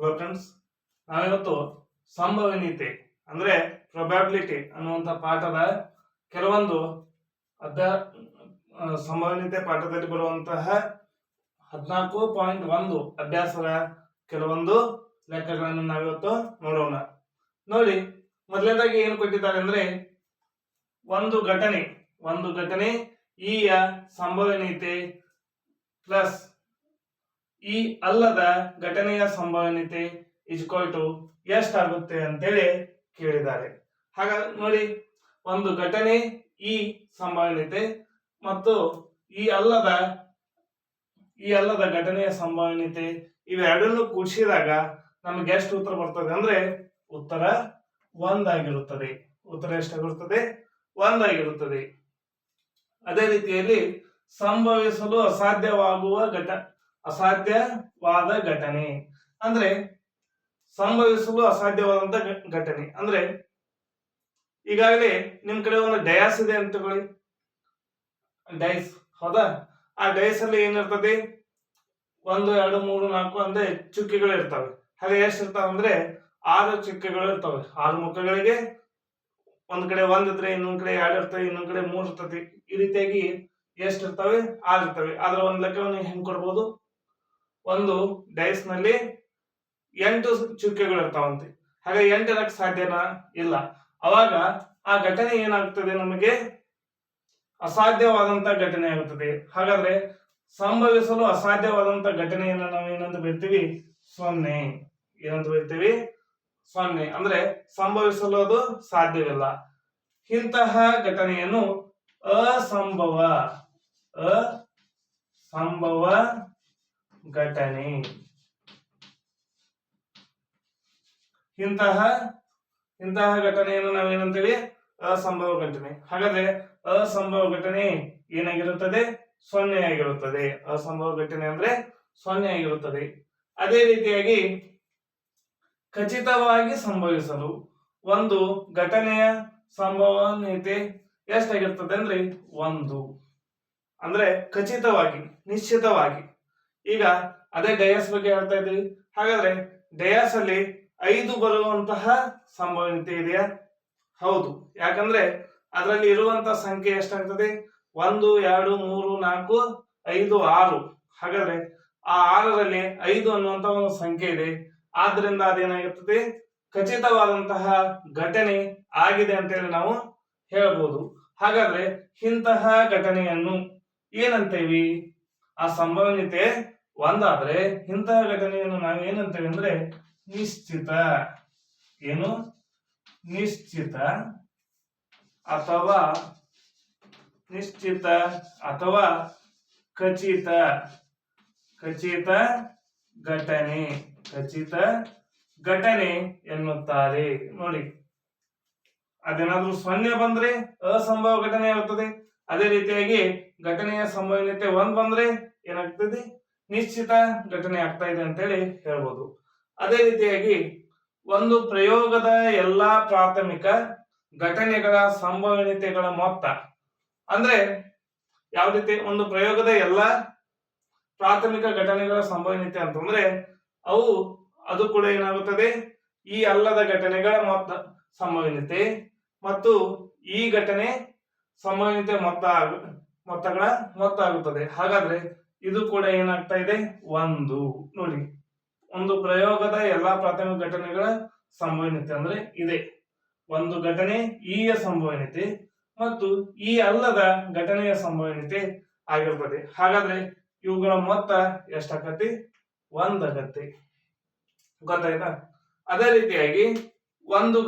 Hello friends, ನಾವಿವತ್ತು ಸಂಭವನೀಯತೆ ಅಂದ್ರೆ ಪ್ರೊಬ್ಯಾಬಿಲಿಟಿ ಅನ್ನುವಂಥ ಪಾಠದ ಕೆಲವೊಂದು ಅದ ಸಂಭವನೀಯತೆ ಪಾಠದಲ್ಲಿ ಬರುವಂತಹ 14.1 ಅಭ್ಯಾಸದ ಕೆಲವೊಂದು ಲೆಕ್ಕಗಳನ್ನು ನಾವಿವತ್ತು ನೋಡೋಣ. ನೋಡಿ, ಮೊದಲನೇದಾಗಿ ಏನು ಕೊಟ್ಟಿದ್ದಾರೆ ಅಂದ್ರೆ ಒಂದು ಘಟನೆ ಈ ಯ ಸಂಭವನೀಯತೆ ಪ್ಲಸ್ ಈ ಅಲ್ಲದ ಘಟನೆಯ ಸಂಭವನೀಯತೆ = ಎಷ್ಟಾಗುತ್ತೆ ಅಂತೇಳಿ ಕೇಳಿದ್ದಾರೆ. ಹಾಗಾಗಿ ನೋಡಿ, ಒಂದು ಘಟನೆ ಈ ಸಂಭವನೀಯತೆ ಮತ್ತು ಈ ಅಲ್ಲದ ಘಟನೆಯ ಸಂಭವನೀಯತೆ ಇವೆರಡನ್ನು ಕೂಡಿಸಿದಾಗ ನಮಗೆ ಎಷ್ಟು ಉತ್ತರ ಬರ್ತದೆ ಅಂದ್ರೆ ಉತ್ತರ 1 ಆಗಿರುತ್ತದೆ. ಉತ್ತರ ಎಷ್ಟಾಗಿರುತ್ತದೆ? 1 ಆಗಿರುತ್ತದೆ. ಅದೇ ರೀತಿಯಲ್ಲಿ ಸಂಭವಿಸಲು ಅಸಾಧ್ಯವಾದ ಘಟನೆ ಅಂದ್ರೆ ಸಂಭವಿಸಲು ಅಸಾಧ್ಯವಾದಂತ ಘಟನೆ ಅಂದ್ರೆ ಈಗಾಗಲೇ ನಿಮ್ ಕಡೆ ಒಂದು ಡಯಾಸ್ ಇದೆ ಅಂತ ತಗೊಳ್ಳಿ. ಡೈಸ್, ಹೌದಾ? ಆ ಡೈಸ್ ಅಲ್ಲಿ ಏನಿರ್ತದೆ? 1 2 3 4 ಅಂದ್ರೆ ಚುಕ್ಕೆಗಳು ಇರ್ತವೆ. ಹಾಗೆ ಎಷ್ಟು ಇರ್ತಾವ ಅಂದ್ರೆ 6 ಚುಕ್ಕೆಗಳು ಇರ್ತವೆ. 6 ಮುಖಗಳಿಗೆ ಒಂದ್ ಕಡೆ 1 ಇದ್ರೆ ಇನ್ನೊಂದ್ ಕಡೆ 2 ಇರ್ತವೆ, ಇನ್ನೊಂದ್ ಕಡೆ 3 ಇರ್ತದೆ. ಈ ರೀತಿಯಾಗಿ ಎಷ್ಟು ಇರ್ತವೆ? 6 ಇರ್ತವೆ. ಆದ್ರೆ ಒಂದ್ ಲೆಕ್ಕವನ್ನು ಹೆಂಗ್ ಕೊಡ್ಬೋದು? ಒಂದು ಡೈಸ್ ನಲ್ಲಿ 8 ಚುಕ್ಕೆಗಳು ಇರ್ತಾವಂತೆ. ಹಾಗೆ 8 ಇರಕ್ ಸಾಧ್ಯನಾ? ಇಲ್ಲ. ಅವಾಗ ಆ ಘಟನೆ ಏನಾಗ್ತದೆ? ನಮಗೆ ಅಸಾಧ್ಯವಾದಂತ ಘಟನೆ ಆಗುತ್ತದೆ. ಹಾಗಾದ್ರೆ ಸಂಭವಿಸಲು ಅಸಾಧ್ಯವಾದಂತ ಘಟನೆಯನ್ನ ನಾವು ಏನಂತ ಬರೀತೀವಿ? 0. ಏನಂತ ಬರೀತೀವಿ? 0. ಅಂದ್ರೆ ಸಂಭವಿಸಲು ಅದು ಸಾಧ್ಯವಿಲ್ಲ. ಇಂತಹ ಘಟನೆಯನ್ನು ಅಸಂಭವ ಘಟನೆ. ಇಂತಹ ಘಟನೆಯನ್ನು ನಾವೇನಂತೀವಿ? ಅಸಂಭವ ಘಟನೆ. ಹಾಗಾದ್ರೆ ಅಸಂಭವ ಘಟನೆ ಏನಾಗಿರುತ್ತದೆ? 0 ಆಗಿರುತ್ತದೆ. ಅಸಂಭವ ಘಟನೆ ಅಂದ್ರೆ 0 ಆಗಿರುತ್ತದೆ. ಅದೇ ರೀತಿಯಾಗಿ ಖಚಿತವಾಗಿ ಸಂಭವಿಸಲು ಒಂದು ಘಟನೆಯ ಸಂಭವನೀಯತೆ ಎಷ್ಟಾಗಿರ್ತದೆ ಅಂದ್ರೆ 1. ಅಂದ್ರೆ ಖಚಿತವಾಗಿ, ನಿಶ್ಚಿತವಾಗಿ. ಈಗ ಅದೇ ಡಯಾಸ್ ಬಗ್ಗೆ ಹೇಳ್ತಾ ಇದ್ದೀವಿ. ಹಾಗಾದ್ರೆ ಡಯಾಸ್ ಅಲ್ಲಿ 5 ಬರುವಂತಹ ಸಂಭವನೀಯತೆ ಇದೆಯಾ? ಹೌದು. ಯಾಕಂದ್ರೆ ಅದರಲ್ಲಿ ಇರುವಂತಹ ಸಂಖ್ಯೆ ಎಷ್ಟಾಗ್ತದೆ? 1 2 3 4 5 6. ಹಾಗಾದ್ರೆ ಆ 6ರಲ್ಲಿ 5 ಅನ್ನುವಂತ ಒಂದು ಸಂಖ್ಯೆ ಇದೆ. ಆದ್ರಿಂದ ಅದೇನಾಗಿರ್ತದೆ? ಖಚಿತವಾದಂತಹ ಘಟನೆ ಆಗಿದೆ ಅಂತ ಹೇಳಿ ನಾವು ಹೇಳ್ಬೋದು. ಹಾಗಾದ್ರೆ ಇಂತಹ ಘಟನೆಯನ್ನು ಏನಂತೇವಿ? ಆ ಸಂಭವನೀಯತೆ 1 ಆದ್ರೆ ಇಂತಹ ಘಟನೆಯನ್ನು ನಾವು ಏನಂತೇವೆ ಅಂದ್ರೆ ನಿಶ್ಚಿತ. ಏನು? ನಿಶ್ಚಿತ ಅಥವಾ ಖಚಿತ ಘಟನೆ ಎನ್ನುತ್ತಾರೆ. ನೋಡಿ, ಅದೇನಾದ್ರೂ 0 ಬಂದ್ರೆ ಅಸಂಭವ ಘಟನೆ ಆಗುತ್ತದೆ. ಅದೇ ರೀತಿಯಾಗಿ ಘಟನೆಯ ಸಂಭವನೀಯತೆ 1 ಬಂದ್ರೆ ಏನಾಗ್ತದೆ? ನಿಶ್ಚಿತ ಘಟನೆ ಆಗ್ತಾ ಇದೆ ಅಂತೇಳಿ ಹೇಳ್ಬೋದು. ಅದೇ ರೀತಿಯಾಗಿ ಒಂದು ಪ್ರಯೋಗದ ಎಲ್ಲಾ ಪ್ರಾಥಮಿಕ ಘಟನೆಗಳ ಸಂಭವನೀಯತೆಗಳ ಮೊತ್ತ ಅಂದ್ರೆ ಯಾವ ರೀತಿ? ಒಂದು ಪ್ರಯೋಗದ ಎಲ್ಲಾ ಪ್ರಾಥಮಿಕ ಘಟನೆಗಳ ಸಂಭವನೀಯತೆ ಅಂತಂದ್ರೆ ಅದು ಕೂಡ ಏನಾಗುತ್ತದೆ? ಈ ಅಲ್ಲದ ಘಟನೆಗಳ ಸಂಭವನೀಯತೆ ಮತ್ತು ಈ ಘಟನೆ ಸಂಭವನೀಯತೆ ಮೊತ್ತಗಳ ಮೊತ್ತ ಆಗುತ್ತದೆ. ಹಾಗಾದ್ರೆ ಇದು ಕೂಡ ಏನಾಗ್ತಾ ಇದೆ? 1. ನೋಡಿ, ಒಂದು ಪ್ರಯೋಗದ ಎಲ್ಲಾ ಪ್ರಾಥಮಿಕ ಘಟನೆಗಳ ಸಂಭವನೀಯತೆ ಅಂದ್ರೆ ಇದೆ. ಒಂದು ಘಟನೆ ಈ ಯ ಸಂಭವನೀಯತೆ ಮತ್ತು ಈ ಅಲ್ಲದ ಘಟನೆಯ ಸಂಭವನೀಯತೆ ಆಗಿರ್ತದೆ. ಹಾಗಾದ್ರೆ ಇವುಗಳ ಮೊತ್ತ ಎಷ್ಟಾಗತ್ತೆ? 1 ಆಗತ್ತೆ. ಗೊತ್ತಾಯ್ತಾ? ಅದೇ ರೀತಿಯಾಗಿ ಒಂದು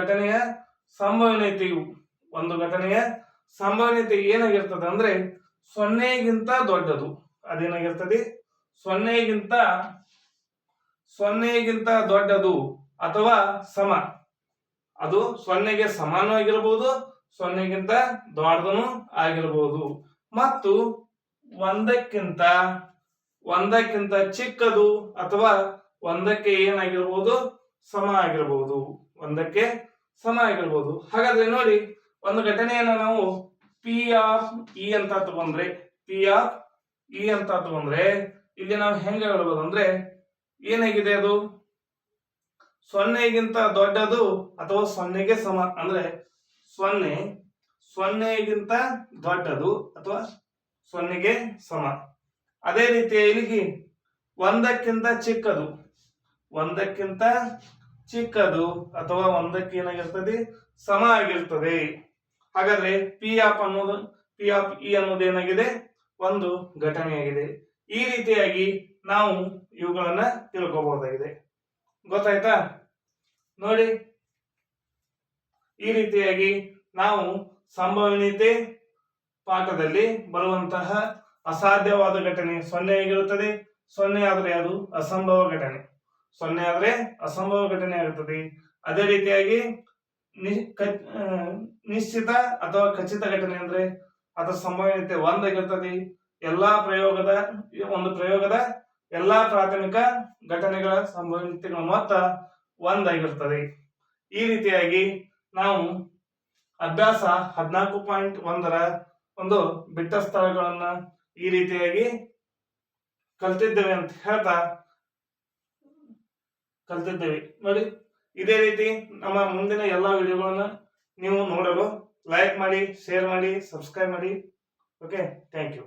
ಘಟನೆಯ ಸಂಭವನೀಯತೆ ಏನಾಗಿರ್ತದೆ ಅಂದ್ರೆ 0ಗಿಂತ ದೊಡ್ಡದು. ಅದೇನಾಗಿರ್ತದೆ? 0ಗಿಂತ ದೊಡ್ಡದು ಅಥವಾ ಸಮ. ಅದು 0ಗೆ ಸಮಾನವಾಗಿರಬಹುದು, 0ಗಿಂತ ದೊಡ್ಡದನು ಆಗಿರಬಹುದು, ಮತ್ತು 1ಕ್ಕಿಂತ ಚಿಕ್ಕದು ಅಥವಾ 1ಕ್ಕೆ ಏನಾಗಿರ್ಬೋದು? ಸಮ ಆಗಿರಬಹುದು. 1ಕ್ಕೆ ಸಮ ಆಗಿರಬಹುದು. ಹಾಗಾದ್ರೆ ನೋಡಿ, ಒಂದು ಘಟನೆಯನ್ನ ನಾವು P ಆಫ್ E ಅಂತ ತಗೊಂಡ್ರೆ ಇಲ್ಲಿ ನಾವು ಹೆಂಗ ಹೇಳ್ಬೋದು ಅಂದ್ರೆ ಏನಾಗಿದೆ ಅದು ಸೊನ್ನೆಗಿಂತ ದೊಡ್ಡದು ಅಥವಾ ಸೊನ್ನೆಗೆ ಸಮ, ಅಂದ್ರೆ ಸೊನ್ನೆಗಿಂತ ದೊಡ್ಡದು ಅಥವಾ ಸೊನ್ನೆಗೆ ಸಮ. ಅದೇ ರೀತಿ ಇಲ್ಲಿಗೆ ಒಂದಕ್ಕಿಂತ ಚಿಕ್ಕದು ಅಥವಾ ಒಂದಕ್ಕೆ ಏನಾಗಿರ್ತದೆ ಸಮ ಆಗಿರ್ತದೆ. ಹಾಗಾದ್ರೆ ಪಿ ಆಫ್ ಇ ಅನ್ನೋದು ಏನಾಗಿದೆ ಒಂದು ಘಟನೆಯಾಗಿದೆ. ಈ ರೀತಿಯಾಗಿ ನಾವು ಇವುಗಳನ್ನ ತಿಳ್ಕೋಬಹುದಾಗಿದೆ. ಗೊತ್ತಾಯ್ತಾ? ನೋಡಿ, ಈ ರೀತಿಯಾಗಿ ನಾವು ಸಂಭವನೀಯತೆ ಪಾಠದಲ್ಲಿ ಬರುವಂತಹ ಅಸಾಧ್ಯವಾದ ಘಟನೆ ಸೊನ್ನೆ ಆಗಿರುತ್ತದೆ. ಸೊನ್ನೆ ಆದ್ರೆ ಅದು ಅಸಂಭವ ಘಟನೆ, ಆಗುತ್ತದೆ. ಅದೇ ರೀತಿಯಾಗಿ ನಿಶ್ಚಿತ ಅಥವಾ ಖಚಿತ ಘಟನೆ ಅಂದ್ರೆ ಅದರ ಸಂಭವನೀಯತೆ ಒಂದಾಗಿರ್ತದೆ. ಒಂದು ಪ್ರಯೋಗದ ಎಲ್ಲಾ ಪ್ರಾಥಮಿಕ ಘಟನೆಗಳ ಸಂಭವನೀಯತೆಗಳ ಮೊತ್ತ ಒಂದಾಗಿರ್ತದೆ. ಈ ರೀತಿಯಾಗಿ ನಾವು ಅಭ್ಯಾಸ 14.1ರ ಒಂದು ಬಿಟ್ಟ ಸ್ಥಳಗಳನ್ನ ಈ ರೀತಿಯಾಗಿ ಕಲ್ತಿದ್ದೇವೆ ಅಂತ ಹೇಳ್ತಾ ನೋಡಿ. ಇದೇ ರೀತಿ ನಮ್ಮ ಮುಂದಿನ ಎಲ್ಲಾ ವಿಡಿಯೋಗಳನ್ನ ನೀವು ನೋಡಲು ಲೈಕ್ ಮಾಡಿ, ಶೇರ್ ಮಾಡಿ, ಸಬ್ಸ್ಕ್ರೈಬ್ ಮಾಡಿ. Okay, thank you.